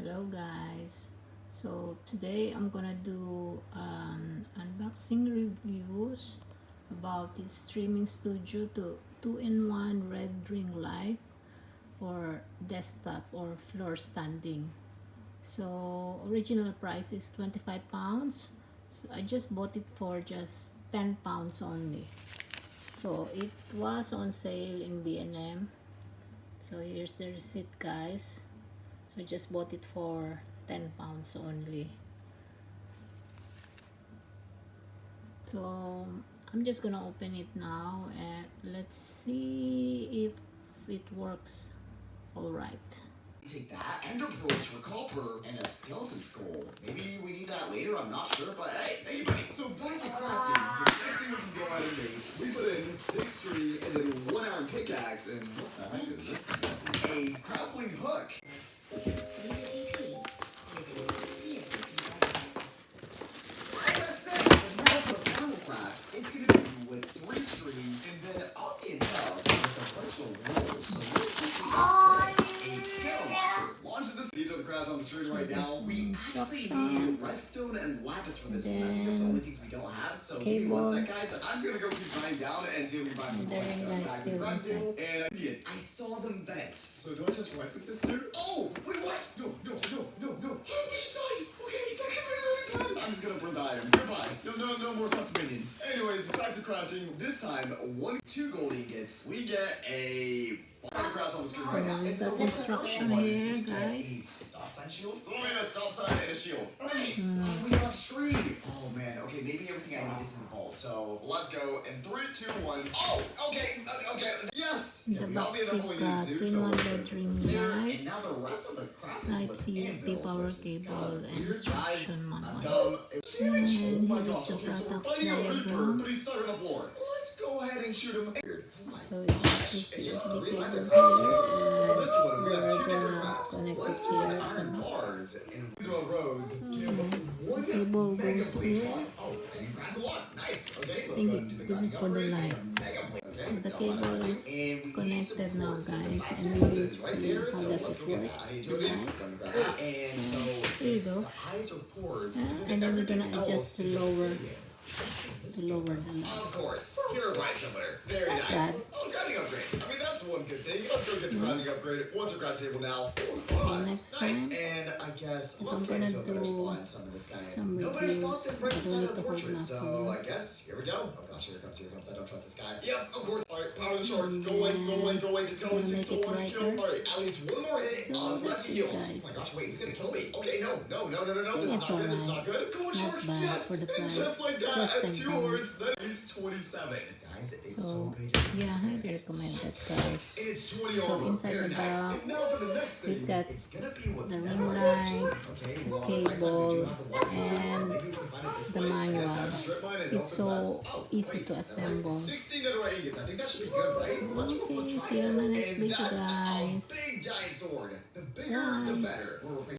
Hello guys, so today I'm gonna do unboxing reviews about this streaming studio to 2-in-1 red ring light for desktop or floor standing. So original price is 25 pounds, so I just bought it for just 10 pounds only. So it was on sale in B&M. So here's the receipt guys. So just bought it for 10 pounds only. So I'm just gonna open it now and let's see if it works all right. Take that, ender pearls for copper, and a skeleton skull. Maybe we need that later, I'm not sure, but hey, thank you, buddy. So back to crafting. The next thing we can go ahead and make, we put in 6 string and then 1 iron pickaxe, and what the heck is this thing? A grappling hook. That's it! And now for the final craft, it's gonna be with 3 string, and then oddly enough, with a bunch of rolls. So let's see this. A piano launcher. Launch this. These are the crafts on the screen right now. We actually need redstone and lapis for this one. I think that's the only things we don't have. So give me one sec, guys. I'm just gonna go keep grinding down and see if we can find some redstone back to the grind table. And I saw them vent. So do I just right click this too? Oh, wait, what? No. Which side? Okay, that could be really bad. I'm just gonna burn the item. Goodbye. No more sus minions. Anyways, back to crafting. This time, 2 gold ingots. We get a crafts on the screen right now. We've got instruction here, guys. Stop sign shield? So we got a stop sign and a shield. Nice! Oh, we have string. Oh man, okay, maybe everything I need is in the vault. So let's go. In 3, 2, 1. Oh, okay. Yes! The box we've got 2-in-1 red ring light, And now the rest of the craft is Type what's C, in USB power cable, and instruction I'm manual. dumb. And Oh my here's gosh, the okay, so we're product fighting a Reaper, diagram. but he's stuck on the floor. Let's go ahead and shoot him. Weird. Oh my So gosh, it's it's just USB 3 lines of cable crafting tables. here, So for this one, we have 2 we're different gonna crafts. connect Let's it go with here. the iron bars and these are rows. Give one Cable mega goes place here. one. Oh, and grabs a lot. Nice. Okay, let's I go ahead and do the think this is grinding for the upgrade. light. Mega plate. Okay, So the no, cable not is and we need connected now, supports, and the guys, best and we supports will is right see there. how So does let's it go get work. that. I need 2 of these. Let me grab that. And so There you it's go. the highs or cords, And then we're gonna everything adjust else the is lower. obsidian. The lower the light. Of course, here are bright similar. Very nice. Bad. Oh, grinding upgrade. I mean, that's one good thing. Let's go get the grinding upgrade. What's our grind table now? Oh, cross. Next Nice. time, And I guess if let's I'm get into a gonna better do spot in some of this guy. some No better reviews, spot than right I beside don't the need to hold fortress. my So phone. I guess here we go. Oh gosh, here it comes. I don't trust this guy. Yep, of course. All right, power of the shards. Go away. This can only Gonna take so make it long to kill. lighter. All right, at least one more hit. So Unless that's he it, heals. guys. Oh my gosh, wait, he's gonna kill me. Okay, no. This is It's not good. This is not alright. good. Go on, Not shark. bad Yes. for the And price. just like that, Just at 10 2 pounds. words, that is 27. Guys, it's so So big. yeah, highly recommended, guys. It's 20 So armor. inside Very the nice. box, And now for the next thing, we've got it's gonna be what the never ring actually. light, Okay, well, on the right side, we do cable, have the water filter, so and maybe we can find it this the way. I manual. guess time to strip mine and It's open this. so Oh, easy wait, to assemble. 16 netherite ingots. I think that should be good, right? Let's Okay, try see you on my it. next And video, that's guys. a big giant sword. The bigger, the Bye. better. We're replacing